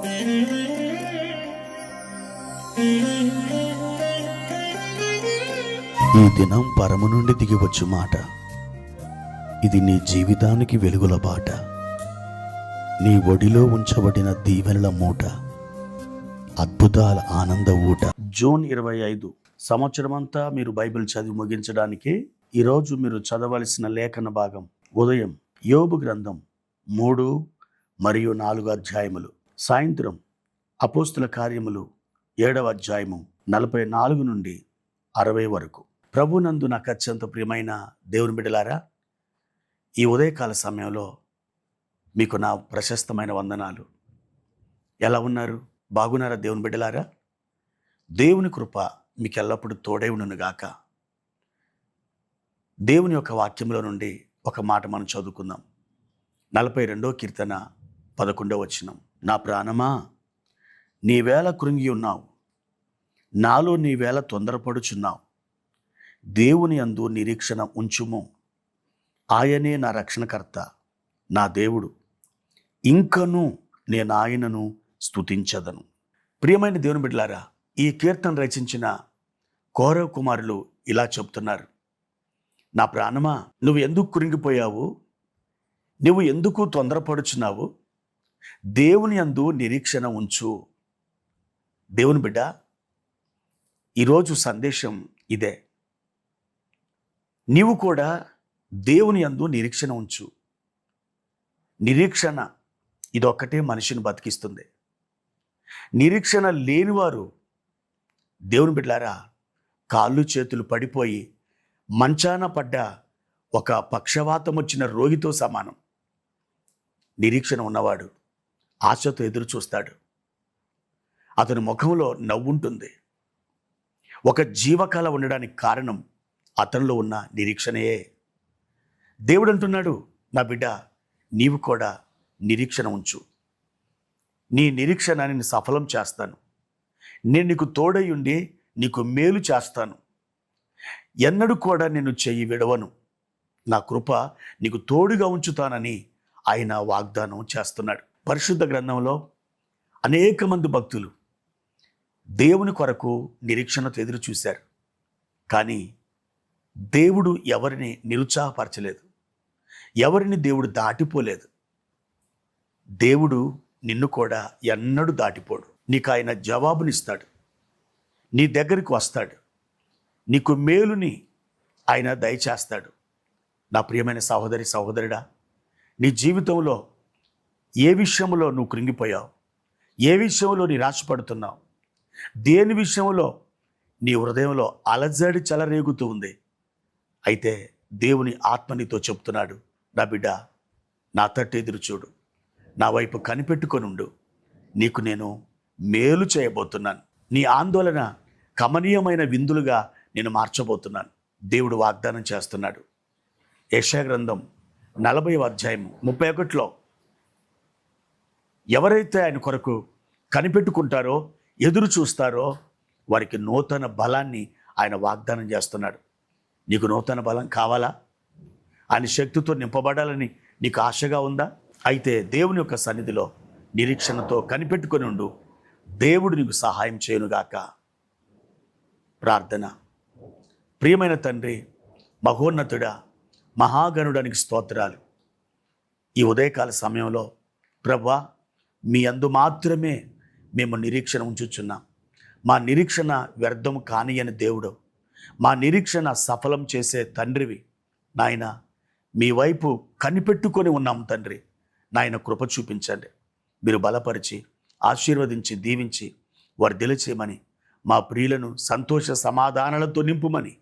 ఈ దినం పరము నుండి దిగివచ్చు మాట. ఇది నీ జీవితానికి వెలుగుల బాట. నీ ఒడిలో ఉంచబడిన దీవెనల మూట, అద్భుతాల ఆనంద ఊట. జూన్ 25 సంవత్సరమంతా మీరు బైబిల్ చదివి ముగించడానికి ఈరోజు మీరు చదవలసిన లేఖన భాగం ఉదయం యోబు గ్రంథం 3 మరియు 4 అధ్యాయములు, సాయంత్రం అపోస్తుల కార్యములు 7వ అధ్యాయము 44 నుండి 60 వరకు. ప్రభునందు నాకు అత్యంత ప్రియమైన దేవుని బిడ్డలారా, ఈ ఉదయకాల సమయంలో మీకు నా ప్రశస్తమైన వందనాలు. ఎలా ఉన్నారు? బాగున్నారా దేవుని బిడ్డలారా? దేవుని కృప మీకు ఎల్లప్పుడూ తోడై ఉండునుగాక. దేవుని యొక్క వాక్యంలో నుండి ఒక మాట మనం చదువుకుందాం. 42వ కీర్తన 11వ వచనం. నా ప్రాణమా, నీవేళ కృంగి ఉన్నావు, నాలో నీవేళ తొందరపడుచున్నావు. దేవుని యందు నిరీక్షణ ఉంచుము, ఆయనే నా రక్షణకర్త, నా దేవుడు, ఇంకను నేను ఆయనను స్తుతించదను. ప్రియమైన దేవుని బిడ్డలారా, ఈ కీర్తన రచించిన కోరవ కుమారులు ఇలా చెప్తున్నారు. నా ప్రాణమా, నువ్వు ఎందుకు కృంగిపోయావు? నువ్వు ఎందుకు తొందరపడుచున్నావు? దేవుని యందు నిరీక్షణ ఉంచు. దేవుని బిడ్డ, ఈరోజు సందేశం ఇదే. నీవు కూడా దేవుని యందు నిరీక్షణ ఉంచు. నిరీక్షణ ఇదొక్కటే మనిషిని బతికిస్తుంది. నిరీక్షణ లేనివారు దేవుని బిడ్డలారా, కాళ్ళు చేతులు పడిపోయి మంచాన పడ్డ ఒక పక్షవాతం వచ్చిన రోగితో సమానం. నిరీక్షణ ఉన్నవాడు ఆశతో ఎదురు చూస్తాడు. అతని ముఖంలో నవ్వుంటుంది. ఒక జీవకళ ఉండడానికి కారణం అతనిలో ఉన్న నిరీక్షణయే. దేవుడు అంటున్నాడు, నా బిడ్డ, నీవు కూడా నిరీక్షణ ఉంచు. నీ నిరీక్షణ నేను సఫలం చేస్తాను. నేను నీకు తోడై ఉండి నీకు మేలు చేస్తాను. ఎన్నడూ కూడా నేను చెయ్యి విడవను. నా కృప నీకు తోడుగా ఉంచుతానని ఆయన వాగ్దానం చేస్తున్నాడు. పరిశుద్ధ గ్రంథంలో అనేక మంది భక్తులు దేవుని కొరకు నిరీక్షణతో ఎదురు చూశారు. కానీ దేవుడు ఎవరిని నిరుత్సాహపరచలేదు. ఎవరిని దేవుడు దాటిపోలేదు. దేవుడు నిన్ను కూడా ఎన్నడూ దాటిపోడు. నీకు ఆయన జవాబునిస్తాడు. నీ దగ్గరికి వస్తాడు. నీకు మేలుని ఆయన దయచేస్తాడు. నా ప్రియమైన సహోదరి సహోదరుడా, నీ జీవితంలో ఏ విషయంలో నువ్వు కృంగిపోయావు? ఏ విషయంలో నిరాశపడుతున్నావు? దేని విషయంలో నీ హృదయంలో అలజడి చెలరేగుతూ ఉంది? అయితే దేవుని ఆత్మ నీతో చెప్తున్నాడు, నా బిడ్డ, నా తట్టు ఎదురు చూడు, నా వైపు కనిపెట్టుకొని ఉండు. నీకు నేను మేలు చేయబోతున్నాను. నీ ఆందోళన కమనీయమైన విందులుగా నేను మార్చబోతున్నాను. దేవుడు వాగ్దానం చేస్తున్నాడు. యెషయా గ్రంథం 40వ అధ్యాయం 31లో ఎవరైతే ఆయన కొరకు కనిపెట్టుకుంటారో, ఎదురు చూస్తారో, వారికి నూతన బలాన్ని ఆయన వాగ్దానం చేస్తున్నాడు. నీకు నూతన బలం కావాలా? ఆయన శక్తితో నింపబడాలని నీకు ఆశగా ఉందా? అయితే దేవుని యొక్క సన్నిధిలో నిరీక్షణతో కనిపెట్టుకొని ఉండు. దేవుడు నీకు సహాయం చేయునుగాక. ప్రార్థన. ప్రియమైన తండ్రి, మహోన్నతుడా, మహాగణుడానికి స్తోత్రాలు. ఈ ఉదయకాల సమయంలో ప్రభువా, మీ యందు మాత్రమే మేము నిరీక్షణ ఉంచుచున్నాం. మా నిరీక్షణ వ్యర్థం కానియని దేవుడు, మా నిరీక్షణ సఫలం చేసే తండ్రివి నాయన. మీ వైపు కనిపెట్టుకొని ఉన్నాం తండ్రి. నాయన, కృప చూపించండి. మీరు బలపరిచి ఆశీర్వదించి దీవించి వర్ధిల్ల చేయమని, మా ప్రియులను సంతోష సమాధానాలతో నింపుమని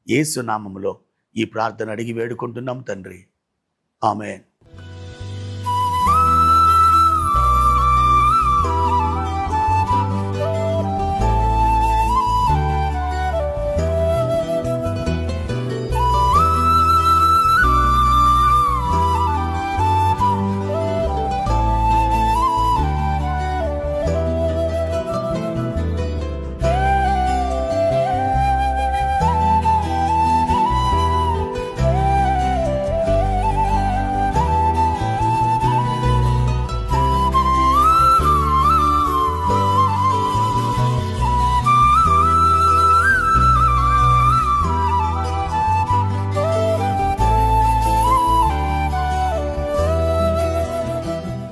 యేసు నామములో ఈ ప్రార్థన అడిగి వేడుకుంటున్నాం తండ్రి. ఆమేన్.